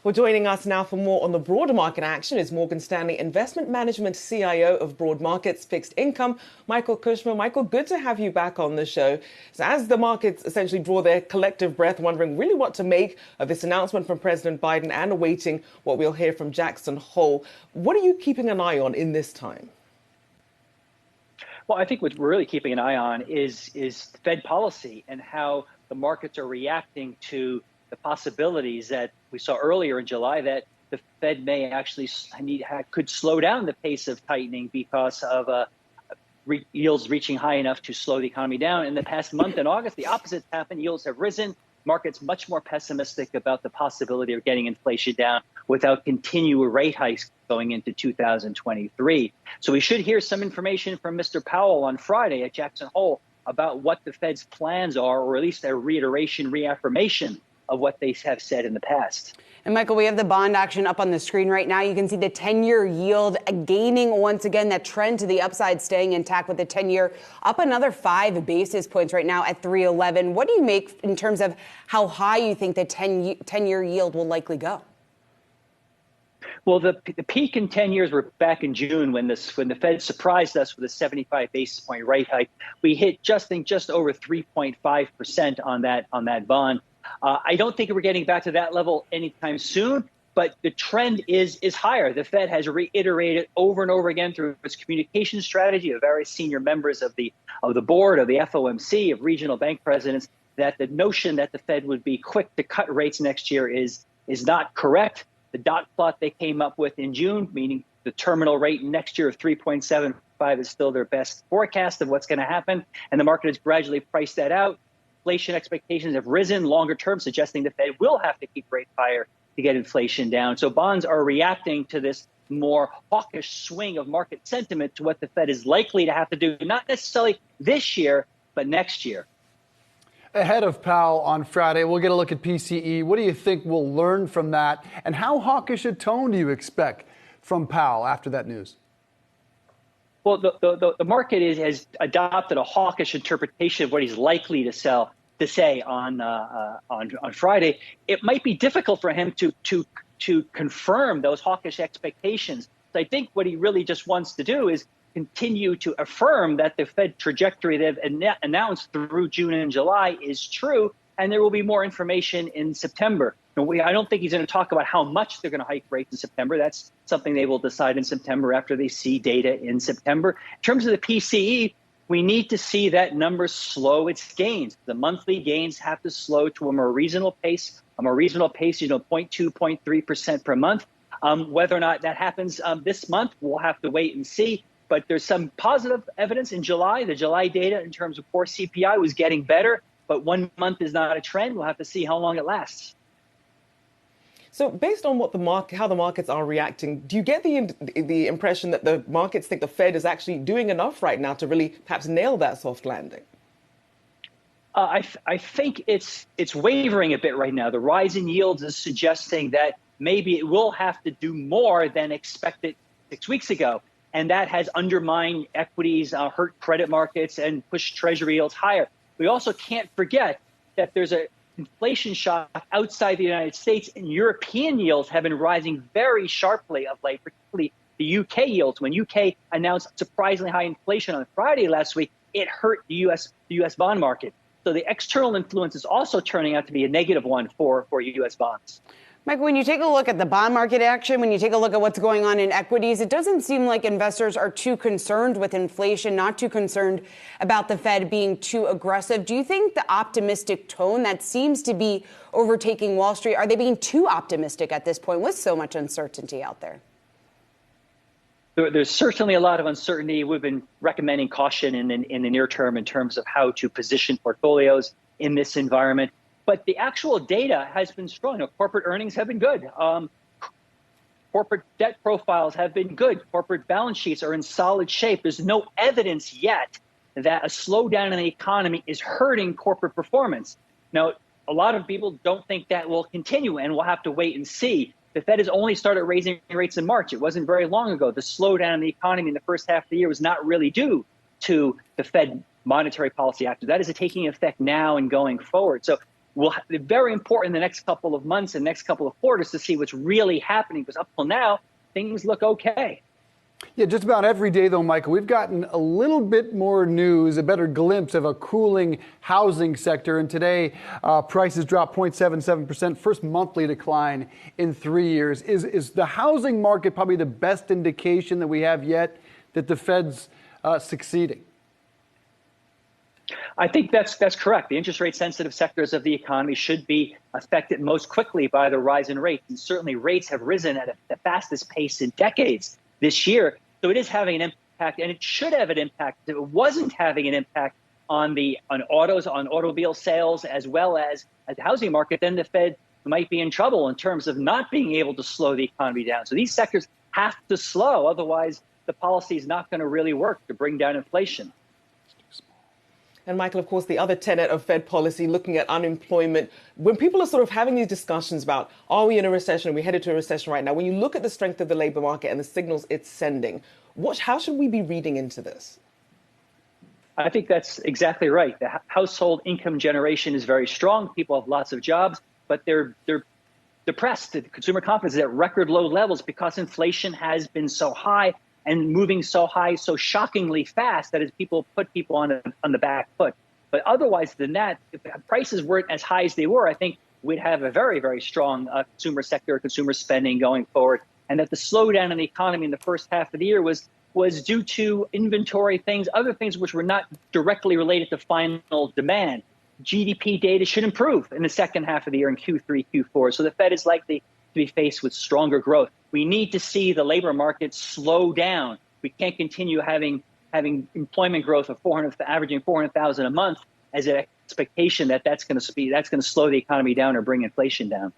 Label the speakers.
Speaker 1: Well, joining us now for more on the broader market action is Morgan Stanley Investment Management CIO of Broad Markets Fixed Income, Michael Kushma. Michael, good to have you back on the show. So as the markets essentially draw their collective breath, wondering really what to make of this announcement from President Biden and awaiting what we'll hear from Jackson Hole, what are you keeping an eye on in this time?
Speaker 2: Well, I think what we're really keeping an eye on is Fed policy and how the markets are reacting to the possibilities that we saw earlier in July that the Fed may actually could slow down the pace of tightening because of yields reaching high enough to slow the economy down. In the past month in August, the opposite happened. Yields have risen. Markets much more pessimistic about the possibility of getting inflation down without continual rate hikes going into 2023. So we should hear some information from Mr. Powell on Friday at Jackson Hole about what the Fed's plans are, or at least a reaffirmation of what they have said in the past.
Speaker 3: And Michael, we have the bond action up on the screen right now. You can see the 10-year yield gaining once again, that trend to the upside staying intact with the 10-year up another 5 basis points right now at 311. What do you make in terms of how high you think the 10-year yield will likely go?
Speaker 2: Well, the peak in 10 years were back in June when the Fed surprised us with a 75 basis point rate hike. We hit just over 3.5% on that bond. I don't think we're getting back to that level anytime soon, but the trend is higher. The Fed has reiterated over and over again through its communication strategy of various senior members of the board, of the FOMC, of regional bank presidents, that the notion that the Fed would be quick to cut rates next year is not correct. The dot plot they came up with in June, meaning the terminal rate next year of 3.75 is still their best forecast of what's going to happen, and the market has gradually priced that out. Inflation expectations have risen longer term, suggesting the Fed will have to keep rates higher to get inflation down. So bonds are reacting to this more hawkish swing of market sentiment to what the Fed is likely to have to do, not necessarily this year, but next year.
Speaker 4: Ahead of Powell on Friday, we'll get a look at PCE. What do you think we'll learn from that? And how hawkish a tone do you expect from Powell after that news?
Speaker 2: Well, the market has adopted a hawkish interpretation of what he's likely to say on Friday. It might be difficult for him to confirm those hawkish expectations. So I think what he really just wants to do is continue to affirm that the Fed trajectory they've announced through June and July is true, and there will be more information in September. I don't think he's going to talk about how much they're going to hike rates in September. That's something they will decide in September after they see data in September. In terms of the PCE, we need to see that number slow its gains. The monthly gains have to slow to a more reasonable pace. A more reasonable pace, 0.2, 0.3% per month. Whether or not that happens this month, we'll have to wait and see. But there's some positive evidence in July. The July data in terms of core CPI was getting better, but 1 month is not a trend. We'll have to see how long it lasts.
Speaker 1: So based on what how the markets are reacting, do you get the impression that the markets think the Fed is actually doing enough right now to really perhaps nail that soft landing?
Speaker 2: I think it's wavering a bit right now. The rise in yields is suggesting that maybe it will have to do more than expected 6 weeks ago. And that has undermined equities, hurt credit markets, and pushed Treasury yields higher. We also can't forget that there's an inflation shock outside the United States, and European yields have been rising very sharply of late, particularly the UK yields. When UK announced surprisingly high inflation on Friday last week, it hurt the US bond market. So the external influence is also turning out to be a negative one for US bonds.
Speaker 3: Mike, when you take a look at the bond market action, when you take a look at what's going on in equities, it doesn't seem like investors are too concerned with inflation, not too concerned about the Fed being too aggressive. Do you think the optimistic tone that seems to be overtaking Wall Street, are they being too optimistic at this point with so much uncertainty out there?
Speaker 2: There's certainly a lot of uncertainty. We've been recommending caution in the near term in terms of how to position portfolios in this environment. But the actual data has been strong. Corporate earnings have been good. Corporate debt profiles have been good. Corporate balance sheets are in solid shape. There's no evidence yet that a slowdown in the economy is hurting corporate performance. Now, a lot of people don't think that will continue, and we'll have to wait and see. The Fed has only started raising rates in March. It wasn't very long ago. The slowdown in the economy in the first half of the year was not really due to the Fed monetary policy action. That is taking effect now and going forward. So very important in the next couple of months and next couple of quarters to see what's really happening, because up till now, things look okay.
Speaker 4: Yeah, just about every day, though, Michael, we've gotten a little bit more news, a better glimpse of a cooling housing sector. And today, prices dropped 0.77%, first monthly decline in 3 years. Is the housing market probably the best indication that we have yet that the Fed's succeeding?
Speaker 2: I think that's correct. The interest rate sensitive sectors of the economy should be affected most quickly by the rise in rates. And certainly rates have risen at the fastest pace in decades this year. So it is having an impact, and it should have an impact. If it wasn't having an impact on autos, on automobile sales, as well as the housing market, then the Fed might be in trouble in terms of not being able to slow the economy down. So these sectors have to slow. Otherwise, the policy is not going to really work to bring down inflation.
Speaker 1: And Michael, of course, the other tenet of Fed policy, looking at unemployment, when people are sort of having these discussions about, are we in a recession? Are we headed to a recession right now? When you look at the strength of the labor market and the signals it's sending, how should we be reading into this?
Speaker 2: I think that's exactly right. The household income generation is very strong. People have lots of jobs, but they're depressed. The consumer confidence is at record low levels because inflation has been so high and moving so high, so shockingly fast that as people put people on the back foot. But otherwise than that, if prices weren't as high as they were, I think we'd have a very, very strong consumer sector, consumer spending going forward. And that the slowdown in the economy in the first half of the year was due to inventory things, other things which were not directly related to final demand. GDP data should improve in the second half of the year in Q3, Q4. So the Fed is likely to be faced with stronger growth. We need to see the labor market slow down. We can't continue having employment growth of averaging 400,000 a month as an expectation that that's going to slow the economy down or bring inflation down.